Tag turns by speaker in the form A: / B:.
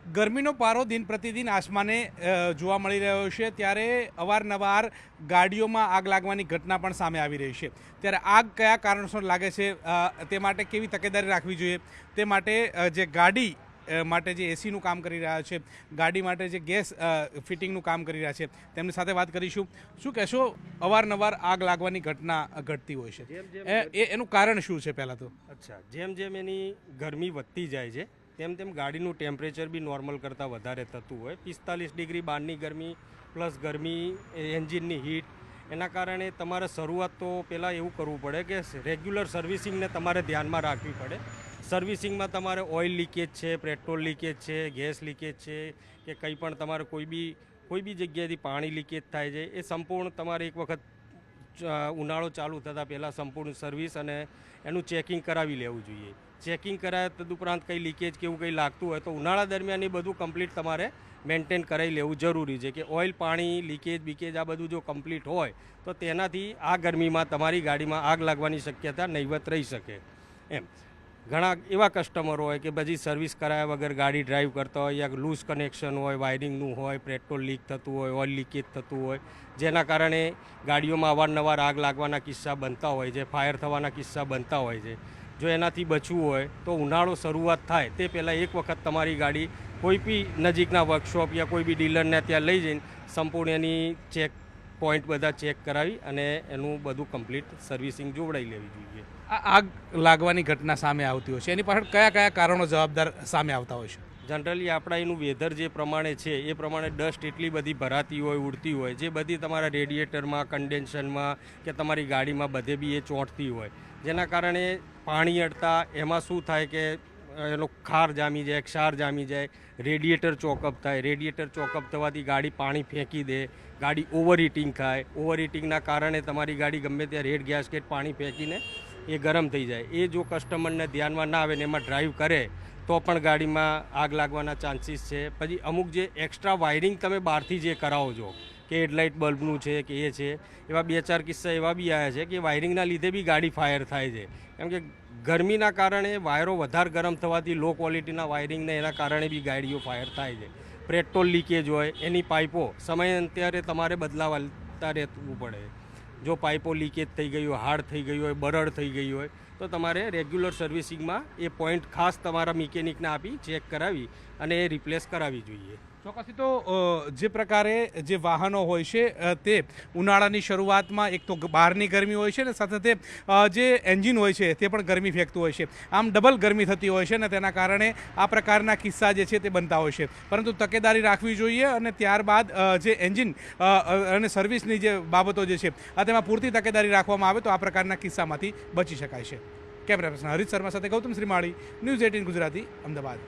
A: ગરમીનો પારો દિન પ્રતિદિન આસમાને જોવા મળી રહ્યો છે, ત્યારે અવારનવાર ગાડીઓમાં આગ લાગવાની ઘટના પણ સામે આવી રહી છે। ત્યારે આગ કયા કારણોસર લાગે છે તે માટે કેવી તકેદારી રાખવી જોઈએ, તે માટે જે ગાડી માટે જે એસીનું કામ કરી રહ્યા છે, ગાડી માટે જે ગેસ ફિટિંગનું કામ કરી રહ્યા છે, તેમની સાથે વાત કરીશું। શું કહેશો, અવારનવાર આગ લાગવાની ઘટના ઘટતી હોય છે, એનું કારણ શું છે? પહેલાં તો
B: જેમ જેમ એની ગરમી વધતી જાય છે તેમ તેમ ગાડીનું ટેમ્પરેચર બી નોર્મલ કરતાં વધારે થતું હોય। 45 ડિગ્રી બહારની ગરમી પ્લસ ગરમી એન્જિનની હીટ, એના કારણે તમારે શરૂઆત તો પહેલાં એવું કરવું પડે કે રેગ્યુલર સર્વિસિંગને તમારે ધ્યાનમાં રાખવી પડે। સર્વિસિંગમાં તમારે ઓઇલ લીકેજ છે, પેટ્રોલ લીકેજ છે, ગેસ લીકેજ છે કે કંઈ પણ તમારે કોઈ બી જગ્યાએથી પાણી લીકેજ થાય છે, એ સંપૂર્ણ તમારે એક વખત ઉનાળો ચાલુ થતાં પહેલાં સંપૂર્ણ સર્વિસ અને એનું ચેકિંગ કરાવી લેવું જોઈએ। ચેકિંગ કરાય તદુપરાંત કંઈ લીકેજ કે એવું કંઈ લાગતું હોય તો ઉનાળા દરમિયાન એ બધું કમ્પ્લીટ તમારે મેન્ટેન કરાવી લેવું જરૂરી છે, કે ઓઇલ પાણી લીકેજ બીકેજ આ બધું જો કમ્પ્લીટ હોય તો તેનાથી આ ગરમીમાં તમારી ગાડીમાં આગ લાગવાની શક્યતા નહીવત રહી શકે એમ। ઘણા એવા કસ્ટમરો હોય કે બધી સર્વિસ કરાયા વગર ગાડી ડ્રાઈવ કરતા હોય, યા લૂઝ કનેક્શન હોય, વાયરિંગનું હોય, પેટ્રોલ લીક થતું હોય, ઓઇલ લીકેજ થતું હોય, જેના કારણે ગાડીઓમાં અવારનવાર આગ લાગવાના કિસ્સા બનતા હોય છે, ફાયર થવાના કિસ્સા બનતા હોય છે। જો એનાથી બચવું હોય તો ઉનાળો શરૂઆત થાય તે પહેલાં એક વખત તમારી ગાડી કોઈ બી નજીકના વર્કશોપ યા કોઈ બી ડીલરને ત્યાં લઈ જઈને સંપૂર્ણ એની ચેક પોઈન્ટ બધા ચેક કરાવી અને એનું બધું કમ્પ્લીટ સર્વિસિંગ જોવડાવી લેવી જોઈએ।
A: આ આગ લાગવાની ઘટના સામે આવતી હોય છે, એની પાછળ કયા કયા કારણો જવાબદાર સામે આવતા હોય છે?
B: જનરલી આપણા એનું વેધર જે પ્રમાણે છે એ પ્રમાણે ડસ્ટ એટલી બધી ભરાતી હોય, ઉડતી હોય, જે બધી તમારા રેડિએટરમાં, કન્ડેન્સરમાં કે તમારી ગાડીમાં બધે બી એ ચોંટતી હોય, જેના કારણે પાણી અડતા એમાં શું થાય કે એનો ખાર જામી જાય, ક્ષાર જામી જાય, રેડિએટર ચોકઅપ થાય, રેડિએટર ચોકઅપ થવાથી ગાડી પાણી ફેંકી દે, ગાડી ઓવર હીટિંગ થાય, ઓવર હીટિંગના કારણે તમારી ગાડી ગમે ત્યાં રેડ ગેસકેટ પાણી ફેંકીને એ ગરમ થઈ જાય। એ જો કસ્ટમરને ધ્યાનમાં ના આવે ને એમાં ડ્રાઈવ કરે તો પણ ગાડીમાં આગ લાગવાના ચાન્સીસ છે। પછી અમુક જે એક્સ્ટ્રા વાયરિંગ તમે બહારથી જે કરાવો છો કે હેડલાઇટ બલ્બનું છે કે એ છે, એવા 2-4 કિસ્સા એવા બી આવ્યા છે કે વાયરિંગના લીધે બી ગાડી ફાયર થાય છે, કેમ કે ગરમીના કારણે વાયરો વધારે ગરમ થવાથી લો ક્વોલિટીના વાયરિંગને એના કારણે બી ગાડીઓ ફાયર થાય છે। પેટ્રોલ લીકેજ હોય, એની પાઇપો સમયાંતરે તમારે બદલાવતા રહેવું પડે। જો પાઇપો લીકેજ થઈ ગઈ હોય, હાર્ડ થઈ ગઈ હોય, બરડ થઈ ગઈ હોય તો તમારે રેગ્યુલર સર્વિસિંગમાં એ પોઈન્ટ ખાસ તમારા મિકેનિકને આપી ચેક કરાવી અને એ રિપ્લેસ કરાવવી જોઈએ।
A: ચોક્કસથી તો જે પ્રકારે જે વાહનો હોય છે તે ઉનાળાની શરૂઆતમાં એક તો બહારની ગરમી હોય છે ને સાથે તે જે એન્જિન હોય છે તે પણ ગરમી ફેંકતું હોય છે, આમ ડબલ ગરમી થતી હોય છે ને તેના કારણે આ પ્રકારના કિસ્સા જે છે તે બનતા હોય છે। પરંતુ તકેદારી રાખવી જોઈએ અને ત્યારબાદ જે એન્જિન અને સર્વિસની જે બાબતો જે છે તેમાં પૂરતી તકેદારી રાખવામાં આવે તો આ પ્રકારના કિસ્સામાંથી બચી શકાય છે। કેમેરા પર્સન હરીશ શર્મા સાથે ગૌતમ શ્રીમાળી, ન્યૂઝ 18 ગુજરાતી, અમદાવાદ।